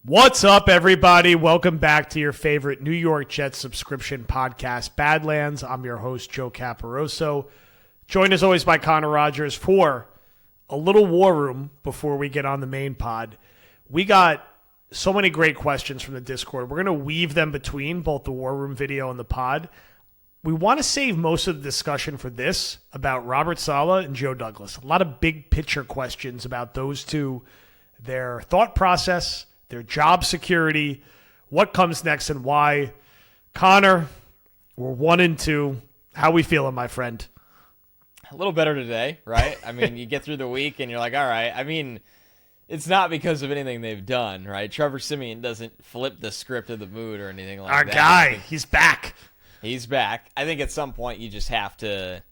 What's up, everybody? Welcome back to your favorite New York Jets subscription podcast, Badlands. I'm your host, Joe Caporoso. Joined as always by Connor Rogers for a little war room before we get on the main pod. We got so many great questions from the Discord. We're going to weave them between both the war room video and the pod. We want to save most of the discussion for this about Robert Saleh and Joe Douglas. A lot of big picture questions about those two, their thought process, their job security, what comes next and why. Connor, we're 1-2. How we feeling, my friend? A little better today, right? I mean, you get through the week and you're like, all right. I mean, it's not because of anything they've done, right? Trevor Siemian doesn't flip the script of the mood or anything like that. Our guy, he's back. He's back. I think at some point you just have to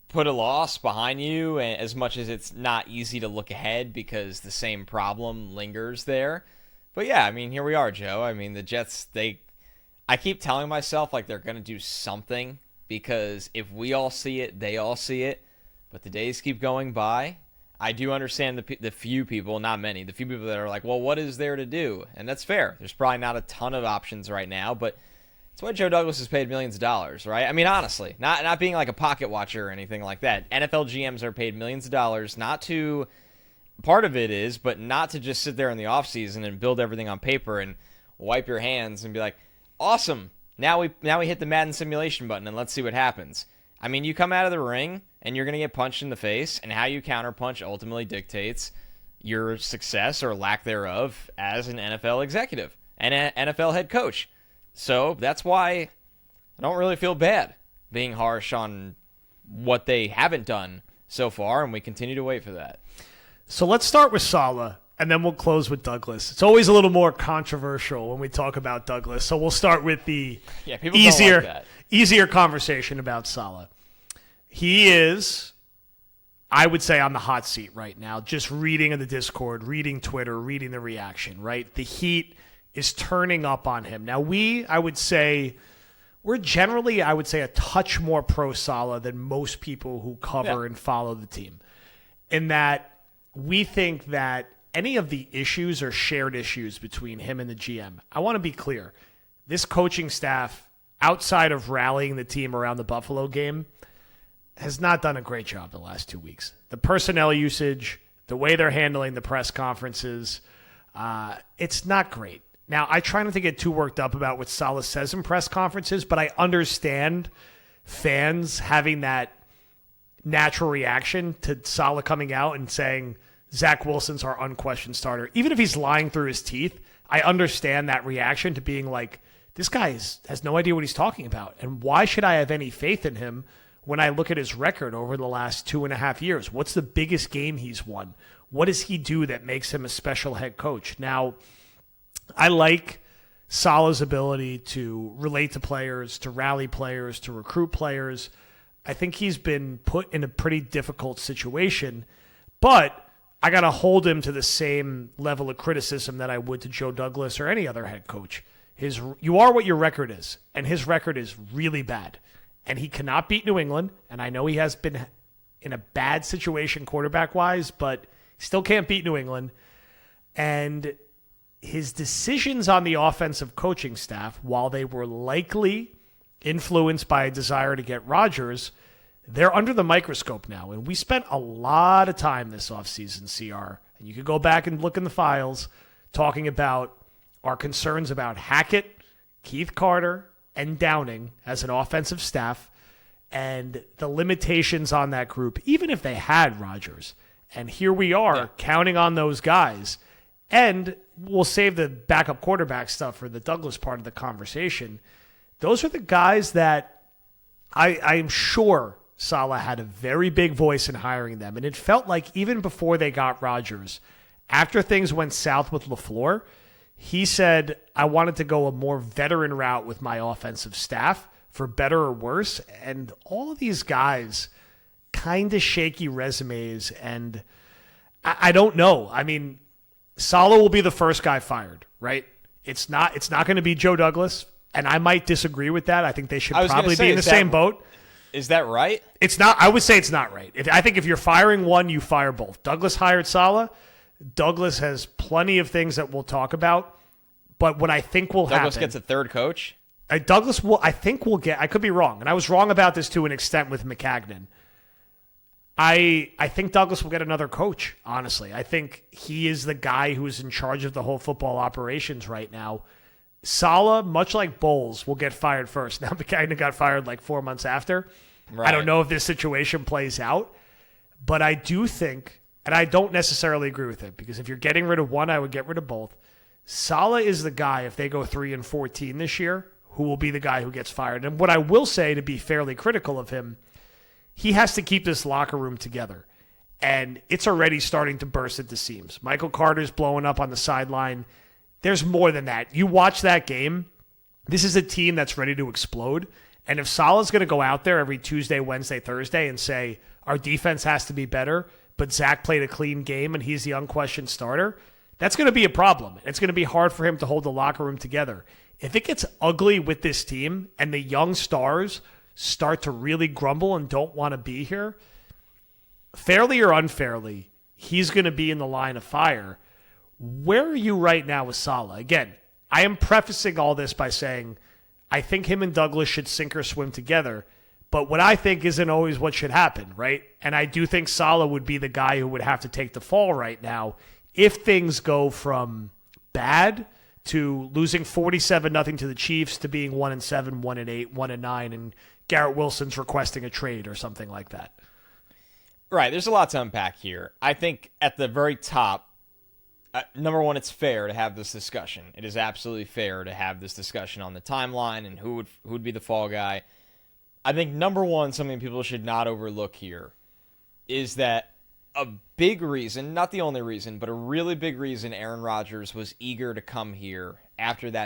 put a loss behind you, and as much as it's not easy to look ahead because the same problem lingers there. But yeah, I mean, here we are, Joe. I mean, the Jets, I keep telling myself like they're going to do something because if we all see it, they all see it. But the days keep going by. I do understand the few people, not many, the few people that are like, well, what is there to do? And that's fair. There's probably not a ton of options right now, but it's why Joe Douglas is paid millions of dollars, right? I mean, honestly, not being like a pocket watcher or anything like that. NFL GMs are paid millions of dollars, not to, part of it is, but not to just sit there in the offseason and build everything on paper and wipe your hands and be like, awesome, now we hit the Madden simulation button and let's see what happens. I mean, you come out of the ring and you're going to get punched in the face, and how you counterpunch ultimately dictates your success or lack thereof as an NFL executive and an NFL head coach. So that's why I don't really feel bad being harsh on what they haven't done so far, and we continue to wait for that. So let's start with Saleh, and then we'll close with Douglas. It's always a little more controversial when we talk about Douglas, so we'll start with the easier conversation about Saleh. He is, I would say, on the hot seat right now, just reading in the Discord, reading Twitter, reading the reaction, right? The heat is turning up on him. Now, we're generally, I would say, a touch more pro Saleh than most people who cover and follow the team, in that we think that any of the issues are shared issues between him and the GM. I want to be clear. This coaching staff, outside of rallying the team around the Buffalo game, has not done a great job the last 2 weeks. The personnel usage, the way they're handling the press conferences, it's not great. Now, I try not to get too worked up about what Saleh says in press conferences, but I understand fans having that natural reaction to Saleh coming out and saying Zach Wilson's our unquestioned starter. Even if he's lying through his teeth, I understand that reaction to being like, this guy has no idea what he's talking about. And why should I have any faith in him when I look at his record over the last 2.5 years? What's the biggest game he's won? What does he do that makes him a special head coach? Now, I like Saleh's ability to relate to players, to rally players, to recruit players. I think he's been put in a pretty difficult situation, but I got to hold him to the same level of criticism that I would to Joe Douglas or any other head coach. You are what your record is, and his record is really bad. And he cannot beat New England, and I know he has been in a bad situation quarterback-wise, but he still can't beat New England. And his decisions on the offensive coaching staff, while they were likely influenced by a desire to get Rodgers, they're under the microscope now. And we spent a lot of time this offseason, CR, and you could go back and look in the files, talking about our concerns about Hackett, Keith Carter, and Downing as an offensive staff, and the limitations on that group, even if they had Rodgers. And here we are counting on those guys. And we'll save the backup quarterback stuff for the Douglas part of the conversation. Those are the guys that I am sure Saleh had a very big voice in hiring them. And it felt like even before they got Rodgers, after things went south with LaFleur, he said, I wanted to go a more veteran route with my offensive staff, for better or worse. And all of these guys, kind of shaky resumes. And I don't know. I mean, Saleh will be the first guy fired, right? It's not going to be Joe Douglas, and I might disagree with that. I think they should probably be in the same boat. Is that right? It's not. I would say it's not right. I think if you're firing one, you fire both. Douglas hired Saleh. Douglas has plenty of things that we'll talk about. But what I think will Douglas happen... gets a third coach? Douglas will, I think will get... I could be wrong. And I was wrong about this to an extent with McCagnon. I think Douglas will get another coach, honestly. I think he is the guy who is in charge of the whole football operations right now. Saleh, much like Bowles, will get fired first. Now, McCagnon got fired like 4 months after. Right. I don't know if this situation plays out, but I do think, and I don't necessarily agree with it, because if you're getting rid of one, I would get rid of both. Saleh is the guy, if they go 3-14 this year, who will be the guy who gets fired. And what I will say, to be fairly critical of him, he has to keep this locker room together. And it's already starting to burst at the seams. Michael Carter's blowing up on the sideline. There's more than that. You watch that game, this is a team that's ready to explode. And if Saleh's going to go out there every Tuesday, Wednesday, Thursday and say, our defense has to be better, but Zach played a clean game and he's the unquestioned starter, that's going to be a problem. It's going to be hard for him to hold the locker room together. If it gets ugly with this team and the young stars start to really grumble and don't want to be here, fairly or unfairly, he's going to be in the line of fire. Where are you right now with Saleh? Again, I am prefacing all this by saying I think him and Douglas should sink or swim together, but what I think isn't always what should happen, right? And I do think Saleh would be the guy who would have to take the fall right now if things go from bad to losing 47-0 to the Chiefs to being 1-7, 1-8, 1-9, and Garrett Wilson's requesting a trade or something like that. Right, there's a lot to unpack here. I think at the very top, number one, it's fair to have this discussion. It is absolutely fair to have this discussion on the timeline and who would be the fall guy. I think number one, something people should not overlook here, is that a big reason, not the only reason, but a really big reason Aaron Rodgers was eager to come here after that